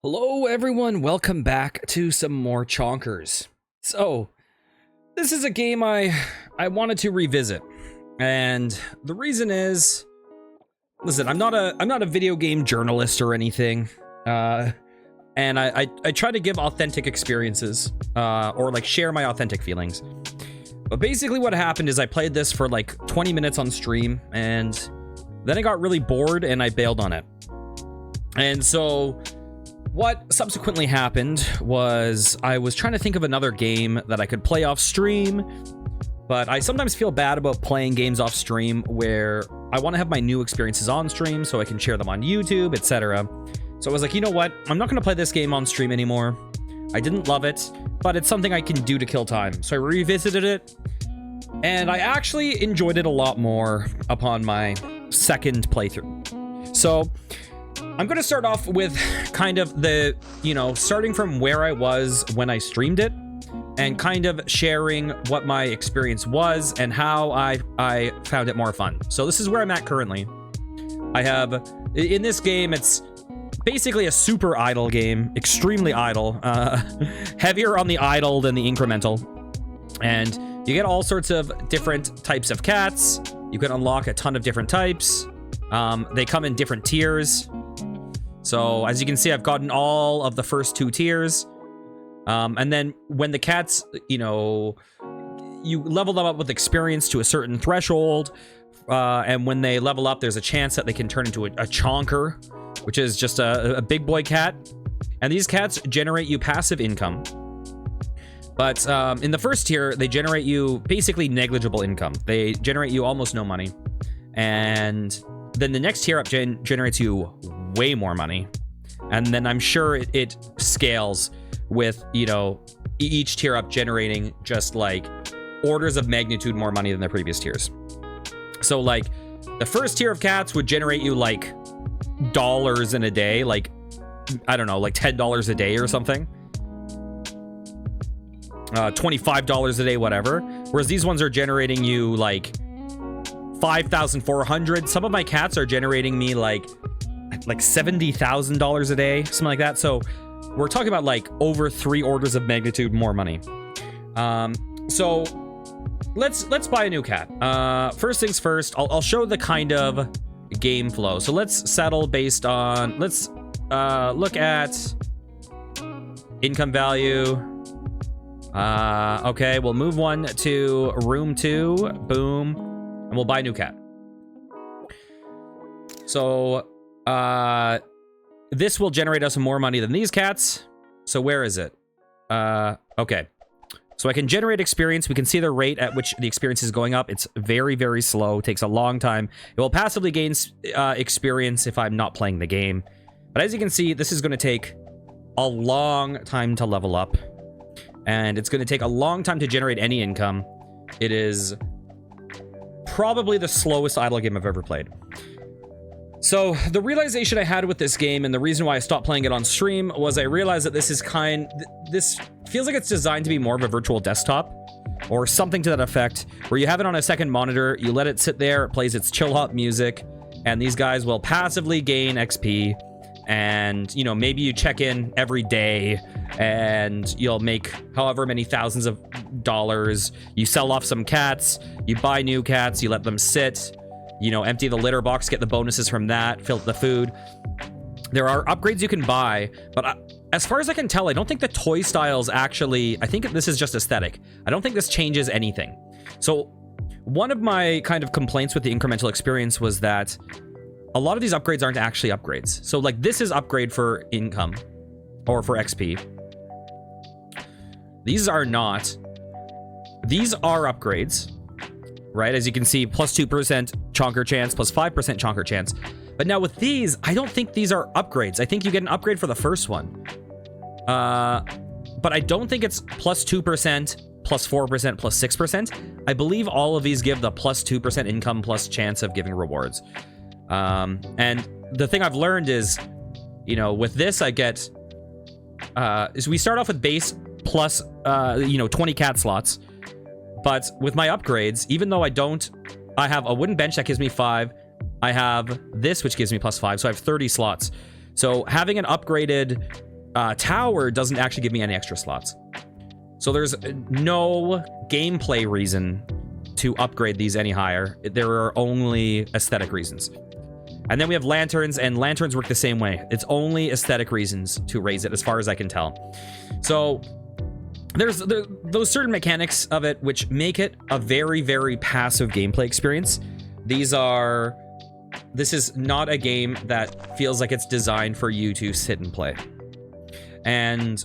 Hello everyone, welcome back to some more Chonkers. So, this is a game I wanted to revisit. And the reason is, listen, I'm not a video game journalist or anything. And I try to give authentic experiences, or like share my authentic feelings. But basically what happened is I played this for like 20 minutes on stream, and then I got really bored and I bailed on it. And so what subsequently happened was I was trying to think of another game that I could play off stream, but I sometimes feel bad about playing games off stream where I want to have my new experiences on stream so I can share them on YouTube, etc. So I was like, you know what? I'm not going to play this game on stream anymore. I didn't love it, but it's something I can do to kill time. So I revisited it, and I actually enjoyed it a lot more upon my second playthrough. So I'm going to start off with kind of the, starting from where I was when I streamed it and kind of sharing what my experience was and how I found it more fun. So this is where I'm at currently. I have, in this game, it's basically a super idle game, extremely idle, heavier on the idle than the incremental. And you get all sorts of different types of cats. You can unlock a ton of different types. They come in different tiers. So as you can see, I've gotten all of the first two tiers. And then when the cats, you level them up with experience to a certain threshold. And when they level up, there's a chance that they can turn into a chonker, which is just a big boy cat. And these cats generate you passive income. But in the first tier, they generate you basically negligible income. They generate you almost no money. And then the next tier up generates you way more money. And then I'm sure it scales with, each tier up generating just like orders of magnitude more money than the previous tiers. So like the first tier of cats would generate you like dollars in a day, like, I don't know, like $10 a day or something. $25 a day, whatever. Whereas these ones are generating you like 5,400. Some of my cats are generating me like $70,000 a day, something like that. So we're talking about like over 3 orders of magnitude more money. So let's buy a new cat. First things first, I'll show the kind of game flow. So let's settle based on, let's look at income value. Okay, we'll move one to room 2, boom, and we'll buy a new cat. So this will generate us more money than these cats. So where is it? Okay. So I can generate experience. We can see the rate at which the experience is going up. It's very, very slow. It takes a long time. It will passively gain experience if I'm not playing the game. But as you can see, this is going to take a long time to level up. And it's going to take a long time to generate any income. It is probably the slowest idle game I've ever played. So the realization I had with this game, and the reason why I stopped playing it on stream, was I realized that this feels like it's designed to be more of a virtual desktop or something to that effect, where you have it on a second monitor, you let it sit there, it plays its chill hop music, and these guys will passively gain XP. And, maybe you check in every day and you'll make however many thousands of dollars. You sell off some cats, you buy new cats, you let them sit, empty the litter box, get the bonuses from that, fill the food. There are upgrades you can buy, but as far as I can tell, I don't think the toy styles actually, I think this is just aesthetic. I don't think this changes anything. So one of my kind of complaints with the incremental experience was that a lot of these upgrades aren't actually upgrades. So like this is upgrade for income or for XP. These are not. These are upgrades, right? As you can see, plus 2% chonker chance, plus 5% chonker chance. But now with these, I don't think these are upgrades. I think you get an upgrade for the first one. But I don't think it's plus 2%, plus 4%, plus 6%. I believe all of these give the plus 2% income plus chance of giving rewards. And the thing I've learned is, with this, I get, is we start off with base plus, 20 cat slots. But with my upgrades, even though I have a wooden bench that gives me 5. I have this, which gives me plus 5. So I have 30 slots. So having an upgraded tower doesn't actually give me any extra slots. So there's no gameplay reason to upgrade these any higher. There are only aesthetic reasons. And then we have lanterns, and lanterns work the same way. It's only aesthetic reasons to raise it, as far as I can tell. So there's those certain mechanics of it which make it a very, very passive gameplay experience. This is not a game that feels like it's designed for you to sit and play. And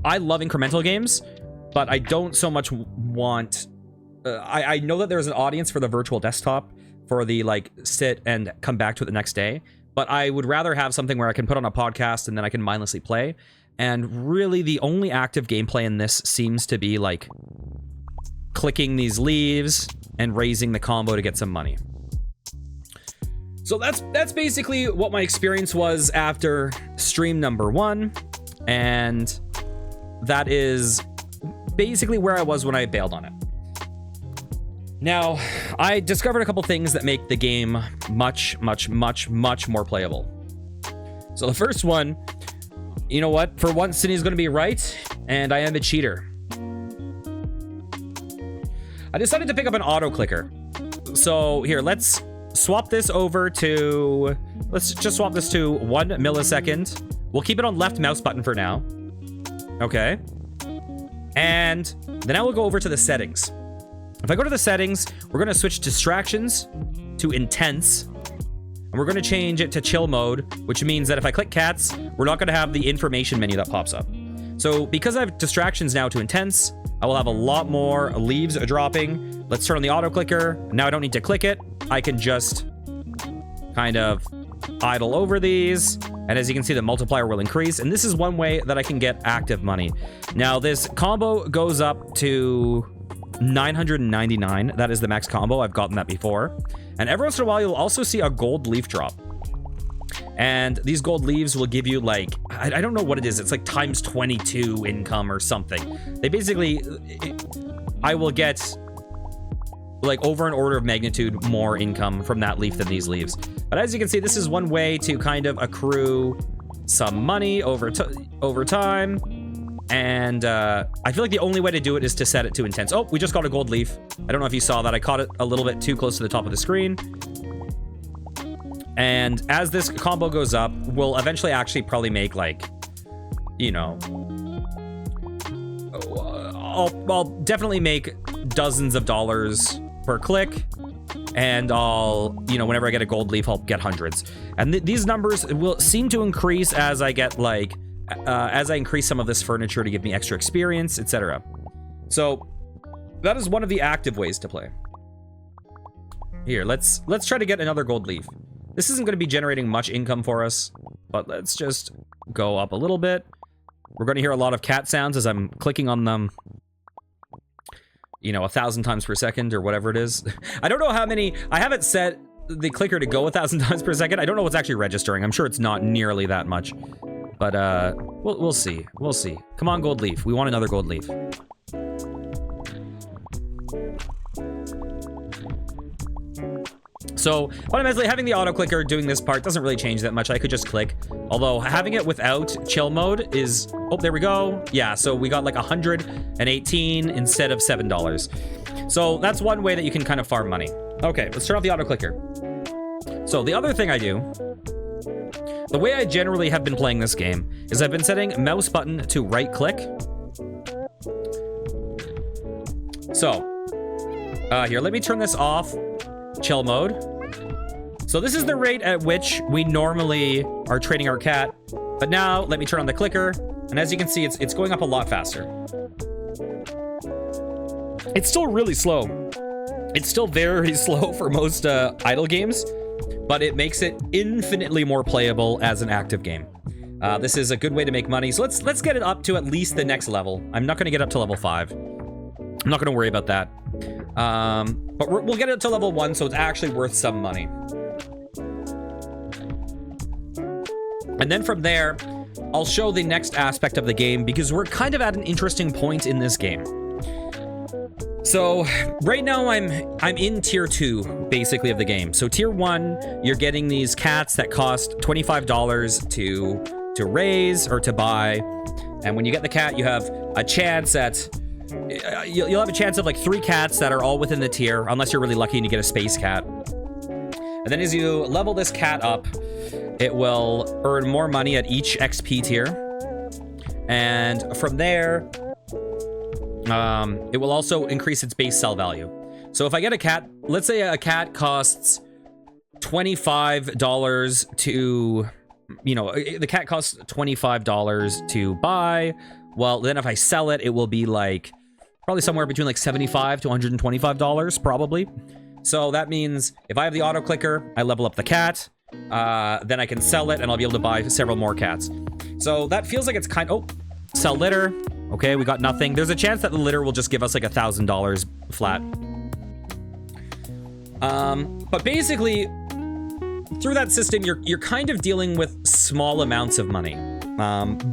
I love incremental games, but I don't so much want... I know that there's an audience for the virtual desktop, for the, like, sit and come back to it the next day, but I would rather have something where I can put on a podcast and then I can mindlessly play. And really, the only active gameplay in this seems to be, like, clicking these leaves and raising the combo to get some money. So that's basically what my experience was after stream number 1, and that is basically where I was when I bailed on it. Now, I discovered a couple things that make the game much, much, much, much more playable. So the first one, you know what? For once, Sydney's going to be right, and I am a cheater. I decided to pick up an auto clicker. So here, let's swap this over to... Let's just swap this to 1 millisecond. We'll keep it on left mouse button for now. Okay. And then I will go over to the settings. If I go to the settings, we're going to switch distractions to intense. And we're going to change it to chill mode, which means that if I click cats, we're not going to have the information menu that pops up. So because I have distractions now to intense, I will have a lot more leaves dropping. Let's turn on the auto clicker. Now I don't need to click it. I can just kind of idle over these. And as you can see, the multiplier will increase. And this is one way that I can get active money. Now this combo goes up to 999. That is the max combo. I've gotten that before. And every once in a while, you'll also see a gold leaf drop. And these gold leaves will give you, like, I don't know what it is. It's like times 22 income or something. They basically, I will get like over an order of magnitude more income from that leaf than these leaves. But as you can see, this is one way to kind of accrue some money over time. And I feel like the only way to do it is to set it to intense. Oh, we just got a gold leaf. I don't know if you saw that. I caught it a little bit too close to the top of the screen. And as this combo goes up, we'll eventually actually probably make, like, you know, I'll definitely make dozens of dollars per click. And I'll, you know, whenever I get a gold leaf, I'll get hundreds. And these numbers will seem to increase as I get, like, as I increase some of this furniture to give me extra experience, etc. So that is one of the active ways to play. Here, let's try to get another gold leaf. This isn't going to be generating much income for us, but let's just go up a little bit. We're going to hear a lot of cat sounds as I'm clicking on them, you know, 1,000 times per second or whatever it is. I don't know how many. I haven't set the clicker to go 1,000 times per second. I don't know what's actually registering. I'm sure it's not nearly that much. But we'll see. We'll see. Come on, gold leaf. We want another gold leaf. So fundamentally, having the auto clicker doing this part doesn't really change that much. I could just click. Although having it without chill mode is... Oh, there we go. Yeah, so we got like 118 instead of $7. So that's one way that you can kind of farm money. Okay, let's turn off the auto clicker. So the other thing I do... The way I generally have been playing this game is I've been setting mouse button to right click. So, here, let me turn this off. Chill mode. So this is the rate at which we normally are trading our cat. But now, let me turn on the clicker. And as you can see, it's going up a lot faster. It's still really slow. It's still very slow for most idle games. But it makes it infinitely more playable as an active game. This is a good way to make money. So let's get it up to at least the next level. I'm not going to get up to level 5. I'm not going to worry about that. But we'll get it to level 1, so it's actually worth some money. And then from there, I'll show the next aspect of the game, because we're kind of at an interesting point in this game. So right now I'm in tier 2 basically of the game. So tier 1, you're getting these cats that cost $25 to to raise or to buy. And when you get the cat, you have a chance at... You'll have a chance of like 3 cats that are all within the tier, unless you're really lucky and you get a space cat. And then as you level this cat up, it will earn more money at each XP tier. And from there, it will also increase its base sell value. So if I get a cat, let's say a cat costs $25 to, you know, the cat costs $25 to buy. Well, then if I sell it, it will be like probably somewhere between like $75 to $125 probably. So that means if I have the auto clicker, I level up the cat, then I can sell it and I'll be able to buy several more cats. So that feels like it's kind of, oh, sell litter. Okay, we got nothing. There's a chance that the litter will just give us like $1,000 flat. But basically, through that system, you're kind of dealing with small amounts of money,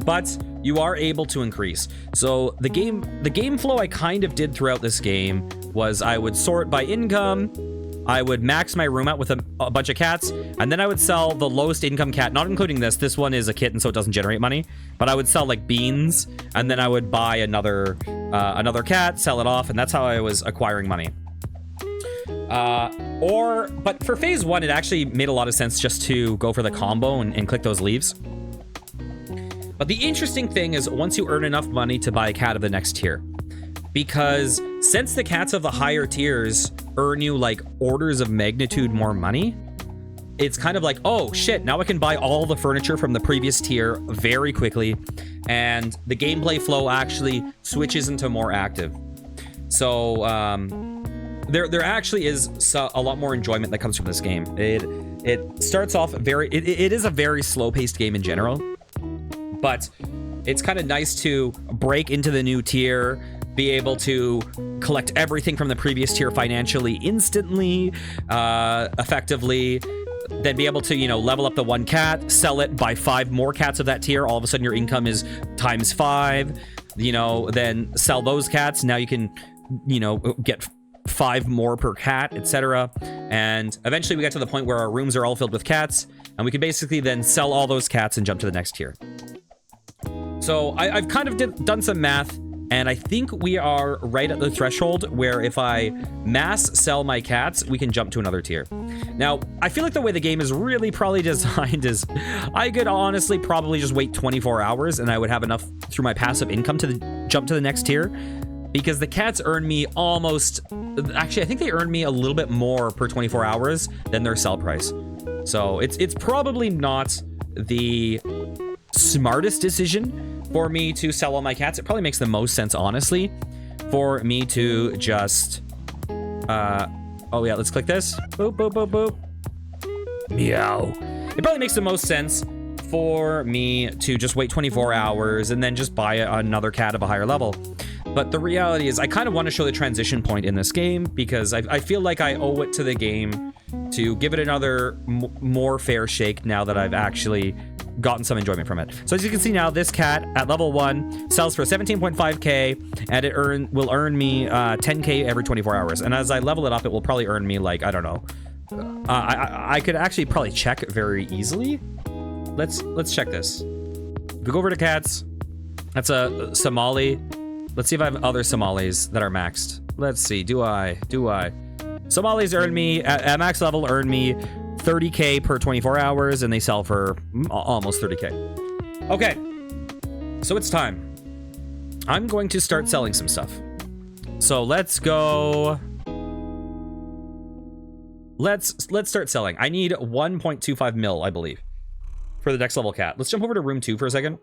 but you are able to increase. So the game flow I kind of did throughout this game was I would sort by income, I would max my room out with a bunch of cats, and then I would sell the lowest income cat, not including this. This one is a kitten, so it doesn't generate money, but I would sell like beans, and then I would buy another cat, sell it off, and that's how I was acquiring money. But for phase 1, it actually made a lot of sense just to go for the combo and click those leaves. But the interesting thing is once you earn enough money to buy a cat of the next tier, because since the cats of the higher tiers earn you like orders of magnitude more money, it's kind of like, oh shit, now I can buy all the furniture from the previous tier very quickly, and the gameplay flow actually switches into more active. So there actually is a lot more enjoyment that comes from this game. It starts off it is a very slow-paced game in general, but it's kind of nice to break into the new tier, be able to collect everything from the previous tier financially instantly, effectively, then be able to, you know, level up the 1 cat, sell it, buy 5 more cats of that tier. All of a sudden your income is times 5, you know, then sell those cats. Now you can, you know, get 5 more per cat, etc. And eventually we get to the point where our rooms are all filled with cats, and we can basically then sell all those cats and jump to the next tier. So I've kind of done some math, and I think we are right at the threshold where if I mass sell my cats, we can jump to another tier. Now, I feel like the way the game is really probably designed is I could honestly probably just wait 24 hours and I would have enough through my passive income to jump to the next tier, because the cats earn me almost, actually I think they earn me a little bit more per 24 hours than their sell price. So it's probably not the smartest decision for me to sell all my cats. It probably makes the most sense, honestly, for me to just oh yeah, let's click this. Boop, boop, boop, boop. Meow. It probably makes the most sense for me to just wait 24 hours and then just buy another cat of a higher level. But the reality is I kind of want to show the transition point in this game, because I feel like I owe it to the game to give it another more fair shake now that I've actually gotten some enjoyment from it. So as you can see now, this cat at level 1 sells for 17.5k, and it will earn me 10k every 24 hours. And as I level it up, it will probably earn me like, I don't know. I could actually probably check very easily. Let's check this. If we go over to cats, that's a Somali. Let's see if I have other Somalis that are maxed. Let's see, do I? Somalis earn me, at max level, earn me 30k per 24 hours, and they sell for almost 30k. Okay, so it's time. I'm going to start selling some stuff. So let's go. Let's start selling. I need 1.25 mil, I believe, for the next level cat. Let's jump over to room 2 for a second.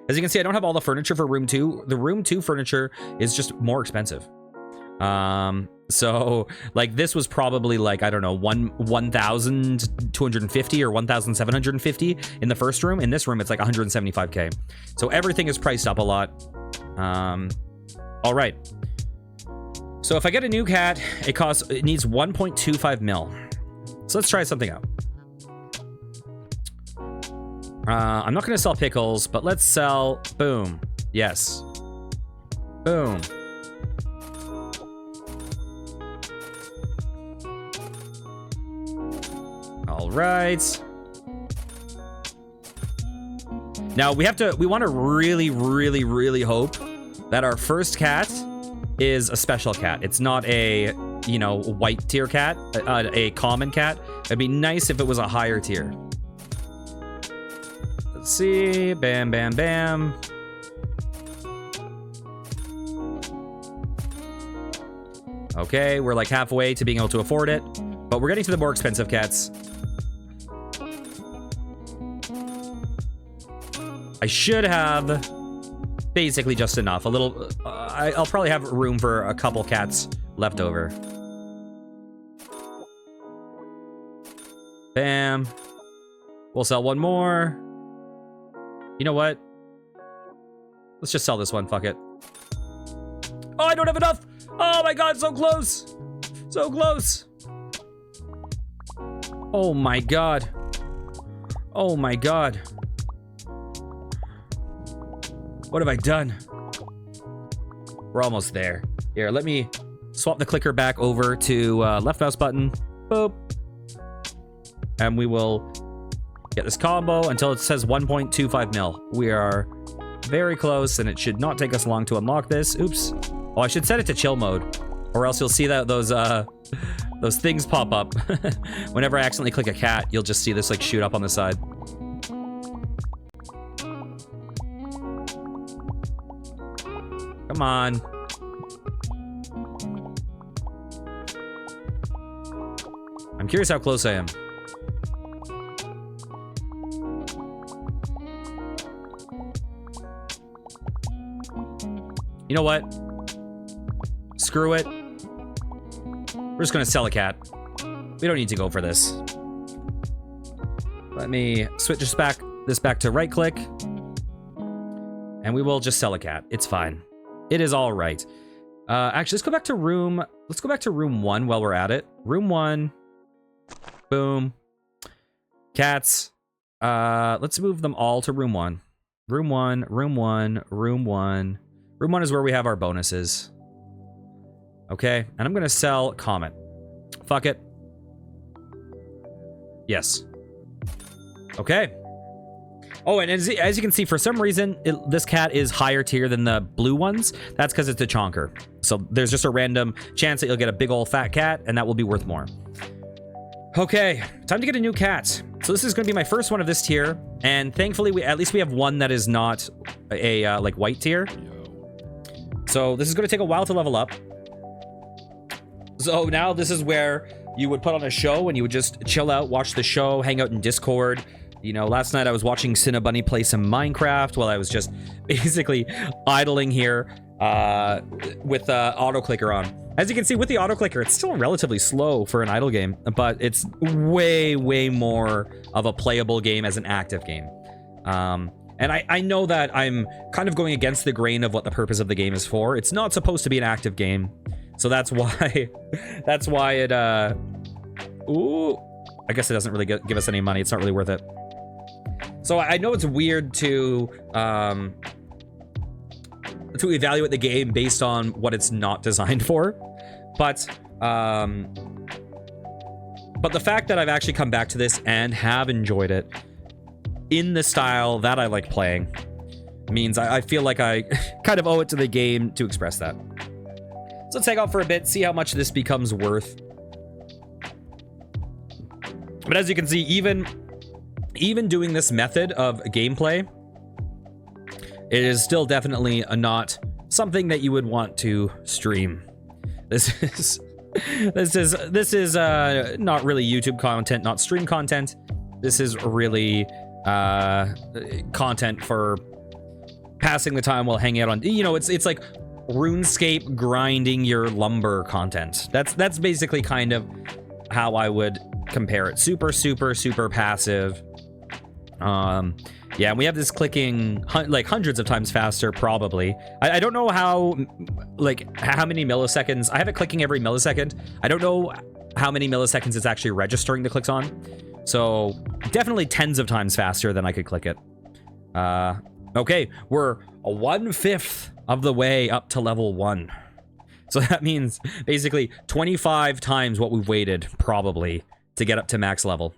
As you can see, I don't have all the furniture for room 2. The room 2 furniture is just more expensive. So like this was probably like, I don't know, 1,250 or 1,750 in the first room. In this room, it's like 175k. So everything is priced up a lot. All right. So if I get a new cat, it needs 1.25 mil. So let's try something out. I'm not going to sell pickles, but let's sell, boom. Yes. Boom. All right. Now we want to really, really, really hope that our first cat is a special cat. It's not a, you know, white tier cat, a common cat. It'd be nice if it was a higher tier. Let's see. Bam, bam, bam. Okay, we're like halfway to being able to afford it, but we're getting to the more expensive cats. I should have basically just enough. A little, I'll probably have room for a couple cats left over. Bam. We'll sell one more. You know what? Let's just sell this one, fuck it. Oh, I don't have enough! Oh my god, so close! So close! Oh my god. Oh my god. What have I done? We're almost there. Here, let me swap the clicker back over to left mouse button. Boop. And we will get this combo until it says 1.25 mil. We are very close, and it should not take us long to unlock this. Oops. Oh, I should set it to chill mode, or else you'll see that those things pop up. Whenever I accidentally click a cat, you'll just see this like shoot up on the side. Come on. I'm curious how close I am. You know what? Screw it. We're just gonna sell a cat. We don't need to go for this. Let me switch this back to right click. And we will just sell a cat. It's fine. It is all right. Actually, let's go back to room 1 while we're at it. Room 1. Boom. Cats. Let's move them all to room 1. Room 1, room 1, room 1. Room 1 is where we have our bonuses. Okay, and I'm gonna sell Comet. Fuck it. Yes. Okay. Oh, and as you can see, for some reason, this cat is higher tier than the blue ones. That's because it's a chonker. So there's just a random chance that you'll get a big old fat cat, and that will be worth more. Okay, time to get a new cat. So this is going to be my first one of this tier, and thankfully, at least we have one that is not a like white tier. So this is going to take a while to level up. So now this is where you would put on a show and you would just chill out, watch the show, hang out in Discord. You know, last night I was watching Cinnabunny play some Minecraft while I was just basically idling here with auto clicker on. As you can see with the auto clicker, it's still relatively slow for an idle game, but it's way, way more of a playable game as an active game. And I know that I'm kind of going against the grain of what the purpose of the game is for. It's not supposed to be an active game. So that's why, it, ooh, I guess it doesn't really give us any money. It's not really worth it. So I know it's weird to evaluate the game based on what it's not designed for, but the fact that I've actually come back to this and have enjoyed it in the style that I like playing means I feel like I kind of owe it to the game to express that. So let's hang out for a bit, see how much this becomes worth. But as you can see, even doing this method of gameplay, it is still definitely not something that you would want to stream. This is not really YouTube content, not stream content. This is really content for passing the time while hanging out on, you know, it's like RuneScape grinding your lumber content. That's basically kind of how I would compare it. Super, super, super passive. Yeah, and we have this clicking like hundreds of times faster, probably. I don't know how many milliseconds. I have it clicking every millisecond. I don't know how many milliseconds it's actually registering the clicks on. So definitely tens of times faster than I could click it. Okay, we're 1/5 of the way up to level 1. So that means basically 25 times what we've waited, probably, to get up to max level.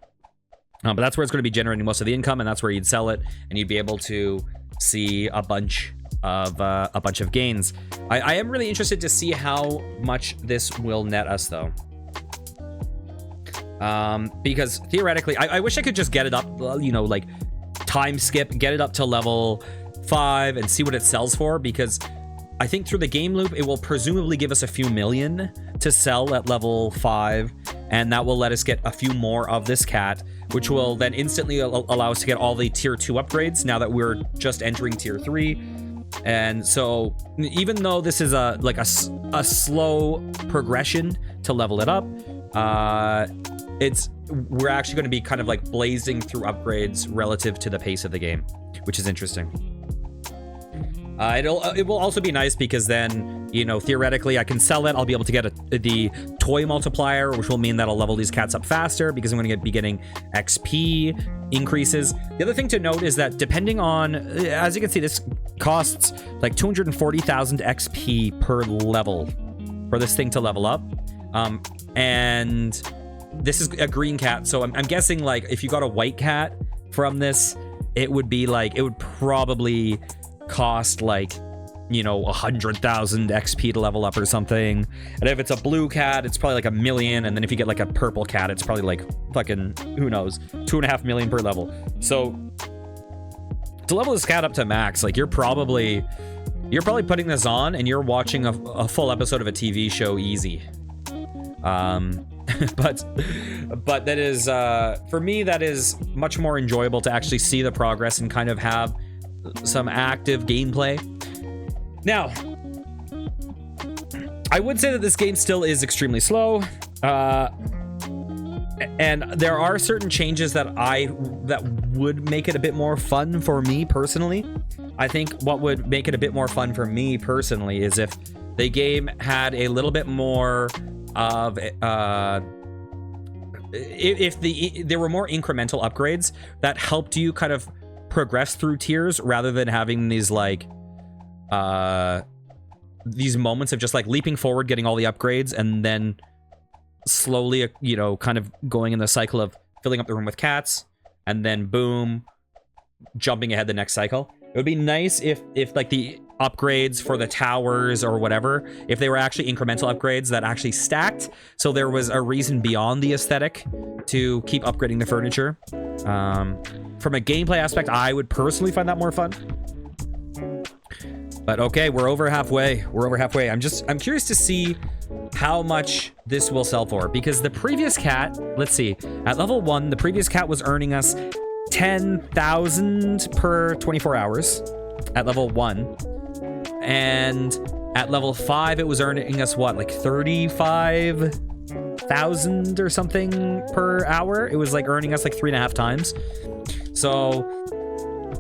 But that's where it's going to be generating most of the income, and that's where you'd sell it, and you'd be able to see a bunch of gains. I am really interested to see how much this will net us, though. Because theoretically, I wish I could just get it up, you know, like time skip, get it up to level 5 and see what it sells for, because I think through the game loop, it will presumably give us a few million to sell at level 5, and that will let us get a few more of this cat, which will then instantly allow us to get all the tier 2 upgrades now that we're just entering tier 3. And so even though this is a slow progression to level it up, we're actually going to be kind of like blazing through upgrades relative to the pace of the game, which is interesting. It will also be nice because then, you know, theoretically I can sell it. I'll be able to get the toy multiplier, which will mean that I'll level these cats up faster because I'm going to be getting XP increases. The other thing to note is that depending on, as you can see, this costs like 240,000 XP per level for this thing to level up. And this is a green cat, so I'm guessing like if you got a white cat from this, it would probably cost like, you know, 100,000 XP to level up or something. And if it's a blue cat, it's probably like 1 million. And then if you get like a purple cat, it's probably like fucking, who knows, 2.5 million per level. So to level this cat up to max, like you're probably putting this on and you're watching a full episode of a TV show easy. But that is, for me, that is much more enjoyable to actually see the progress and kind of have some active gameplay. Now, I would say that this game still is extremely slow, and there are certain changes that would make it a bit more fun for me personally. I think what would make it a bit more fun for me personally is if the game had a little bit more of there were more incremental upgrades that helped you kind of progress through tiers rather than having these like these moments of just like leaping forward, getting all the upgrades, and then slowly, you know, kind of going in the cycle of filling up the room with cats, and then boom, jumping ahead the next cycle. It would be nice if like the upgrades for the towers or whatever, if they were actually incremental upgrades that actually stacked, so there was a reason beyond the aesthetic to keep upgrading the furniture. From a gameplay aspect, I would personally find that more fun. But okay, we're over halfway. I'm curious to see how much this will sell for, because the previous cat, let's see, at level 1, the previous cat was earning us 10,000 per 24 hours at level 1. And at level 5, it was earning us what, like 35,000 or something per hour? It was like earning us like 3.5 times. So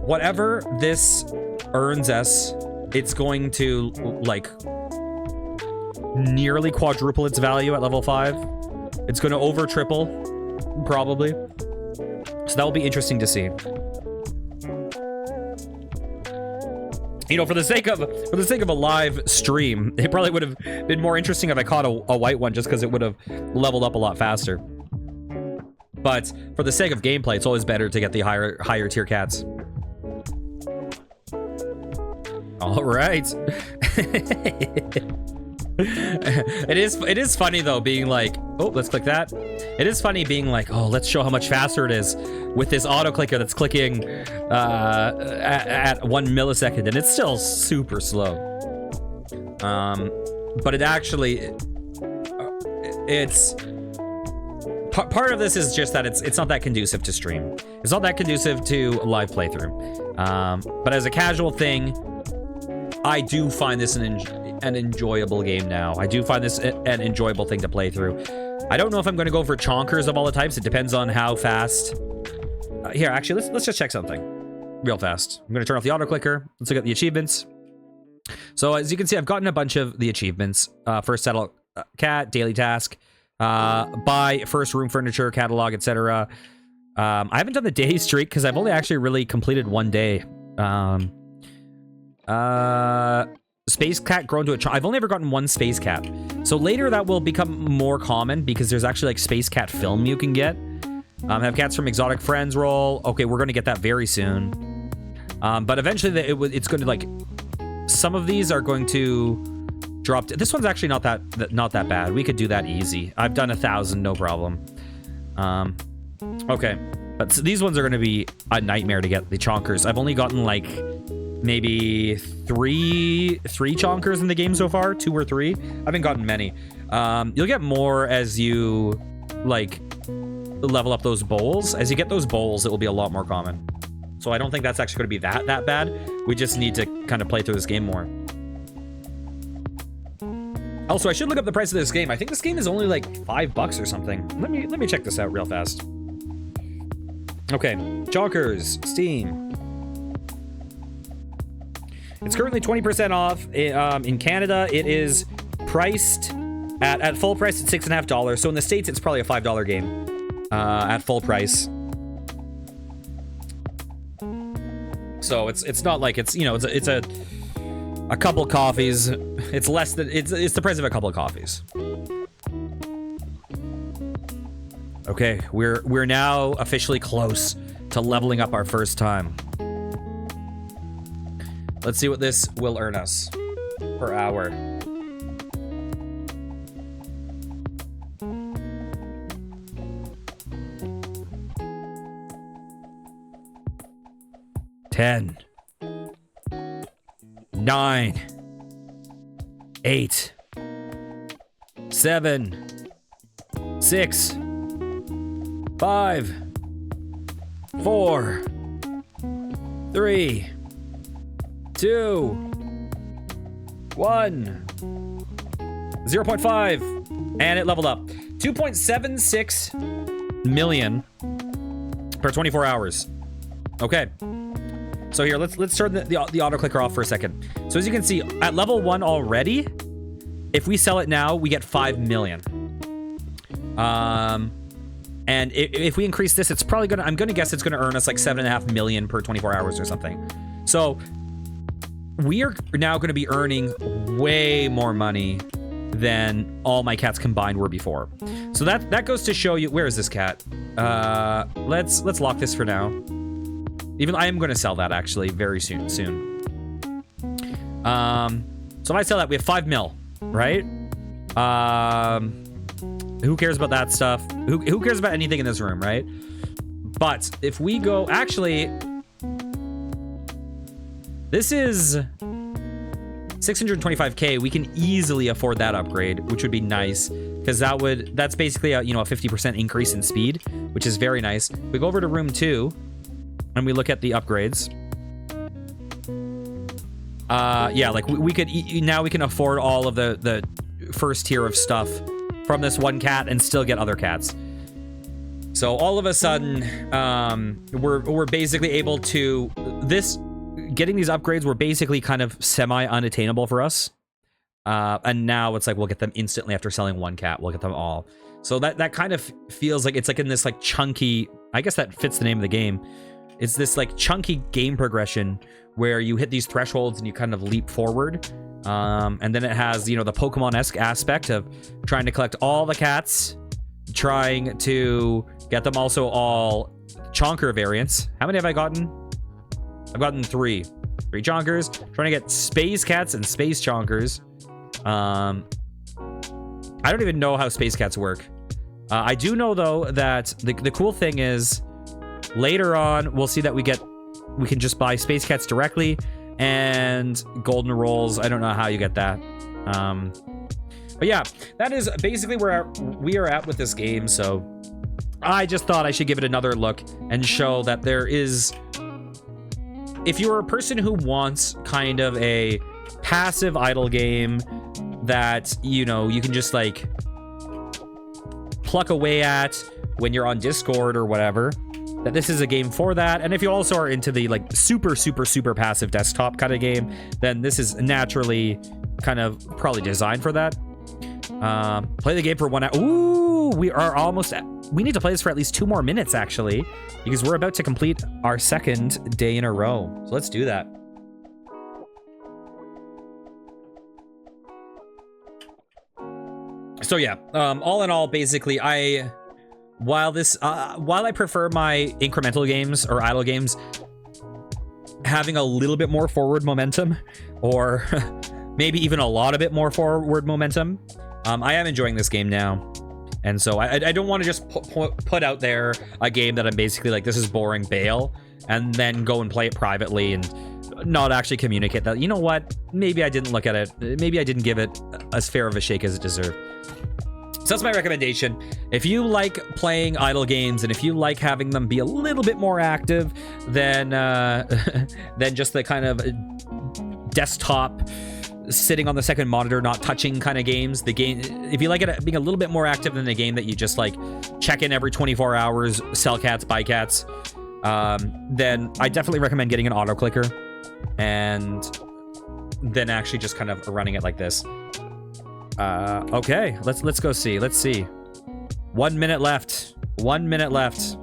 whatever this earns us, it's going to like nearly quadruple its value at level 5. It's going to over triple probably. So that will be interesting to see. You know, for the sake of a live stream, it probably would have been more interesting if I caught a white one, just because it would have leveled up a lot faster. But for the sake of gameplay, it's always better to get the higher tier cats. All right. It is funny though, being like, oh, let's click that. It is funny being like, oh, let's show how much faster it is with this auto clicker that's clicking at 1 millisecond, and it's still super slow. But it actually, it's part of this is just that it's not that conducive to stream. It's not that conducive to live playthrough. But as a casual thing, I do find this an enjoyable game now. I do find this an enjoyable thing to play through. I don't know if I'm going to go for chonkers of all the types. It depends on how fast. Here, actually, let's just check something real fast. I'm going to turn off the auto clicker. Let's look at the achievements. So as you can see, I've gotten a bunch of the achievements. First settle cat, daily task, buy first room furniture, catalog, etc. I haven't done the day streak because I've only actually really completed one day. Space cat grown to a I've only ever gotten one space cat. So later that will become more common because there's actually like space cat film you can get. Have cats from exotic friends roll. Okay, we're going to get that very soon. But eventually it's going to like, some of these are going to drop. This one's actually not that bad. We could do that easy. I've done 1,000, no problem. Okay, but so these ones are going to be a nightmare to get the chonkers. I've only gotten like maybe three chonkers in the game so far, 2 or 3. I haven't gotten many. You'll get more as you like level up those bowls. As you get those bowls, it will be a lot more common. So I don't think that's actually going to be that bad. We just need to kind of play through this game more. Also, I should look up the price of this game. I think this game is only like $5 or something. Let me check this out real fast. Okay, Chonkers, Steam. It's currently 20% off. In Canada, it is priced at full price at $6.50. So in the States, it's probably a $5 game at full price. So it's not like it's, you know, it's a couple coffees. It's less than it's the price of a couple of coffees. Okay, we're now officially close to leveling up our first time. Let's see what this will earn us per hour. $10, $9, $8, $7, $6, $5, $4, $3, $2, $1, 0.5, and it leveled up. 2.76 million per 24 hours. Okay. So here, let's turn the auto clicker off for a second. So as you can see, at level 1 already, if we sell it now, we get 5 million. And if we increase this, it's probably I'm gonna guess it's gonna earn us like 7.5 million per 24 hours or something. So we are now gonna be earning way more money than all my cats combined were before. So that goes to show you, where is this cat? Let's lock this for now. Even I am going to sell that actually very soon. So if I sell that, we have 5 mil, right? Who cares about that stuff? Who cares about anything in this room, right? But if we go, actually, this is 625K. We can easily afford that upgrade, which would be nice because that's basically a, you know, a 50% increase in speed, which is very nice. We go over to room 2. And we look at the upgrades. Yeah, like we could now we can afford all of the first tier of stuff from this one cat and still get other cats. So all of a sudden, we're basically able to getting these upgrades were basically kind of semi-unattainable for us. And now it's like we'll get them instantly after selling one cat. We'll get them all. So that kind of feels like it's like in this like chunky. I guess that fits the name of the game. It's this like chunky game progression where you hit these thresholds and you kind of leap forward. And then it has, you know, the Pokemon-esque aspect of trying to collect all the cats, trying to get them also all Chonker variants. How many have I gotten? I've gotten 3. 3 Chonkers. Trying to get Space Cats and Space Chonkers. I don't even know how Space Cats work. I do know, though, that the cool thing is later on, we'll see that we can just buy Space Cats directly and golden rolls. I don't know how you get that. But yeah, that is basically where we are at with this game. So I just thought I should give it another look and show that there is, if you're a person who wants kind of a passive idle game that, you know, you can just like pluck away at when you're on Discord or whatever, that this is a game for that. And if you also are into the like super passive desktop kind of game, then this is naturally kind of probably designed for that. Play the game for 1 hour. Ooh, we are almost we need to play this for at least 2 more minutes actually, because we're about to complete our 2nd day in a row. So let's do that. So yeah, all in all, basically while I prefer my incremental games or idle games having a little bit more forward momentum, or maybe even a lot of bit more forward momentum, I am enjoying this game now. And so I don't want to just put out there a game that I'm basically like, this is boring, bail, and then go and play it privately and not actually communicate that, you know what, maybe I didn't look at it, maybe I didn't give it as fair of a shake as it deserved. So that's my recommendation. If you like playing idle games and if you like having them be a little bit more active than just the kind of desktop sitting on the second monitor not touching kind of games, if you like it being a little bit more active than the game that you just like check in every 24 hours, sell cats, buy cats, then I definitely recommend getting an auto clicker and then actually just kind of running it like this. Okay, let's go see. Let's see. 1 minute left. 1 minute left.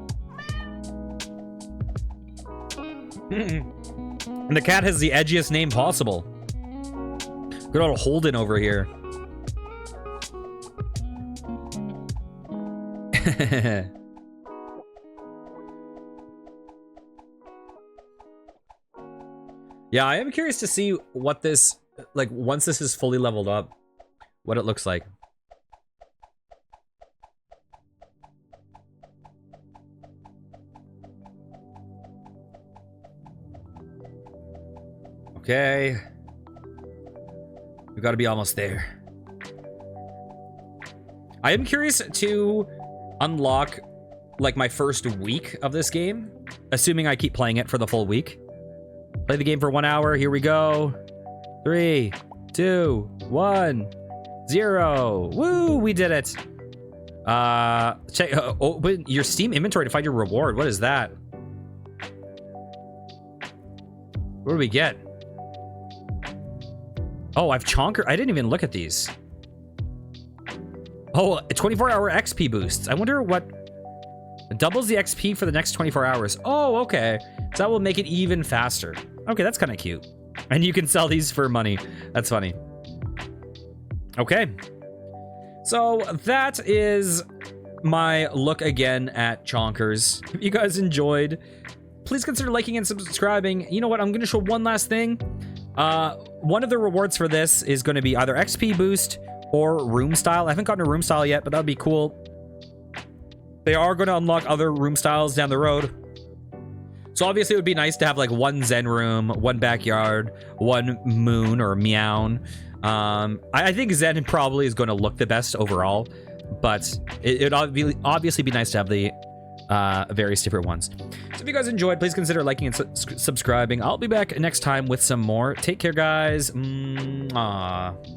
And the cat has the edgiest name possible. Good old Holden over here. Yeah, I am curious to see what this, like, once this is fully leveled up, what it looks like. Okay. We've got to be almost there. I am curious to unlock, like, my first week of this game, assuming I keep playing it for the full week. Play the game for 1 hour. Here we go. 3, 2, 1, 0. Woo! We did it. Check. Open your Steam inventory to find your reward. What is that? What do we get? Oh, I've Chonker. I didn't even look at these. Oh, 24-hour XP boosts. I wonder what doubles the XP for the next 24 hours. Oh, okay. So that will make it even faster. Okay, that's kind of cute. And you can sell these for money. That's funny. Okay. So that is my look again at Chonkers. If you guys enjoyed, please consider liking and subscribing. You know what? I'm going to show one last thing. One of the rewards for this is going to be either XP boost or room style. I haven't gotten a room style yet, but that would be cool. They are going to unlock other room styles down the road. So obviously it would be nice to have like one Zen room, one backyard, one moon or meown. I think Zen probably is going to look the best overall, but it'd obviously be nice to have the various different ones. So if you guys enjoyed, please consider liking and subscribing. I'll be back next time with some more. Take care, guys. Mwah.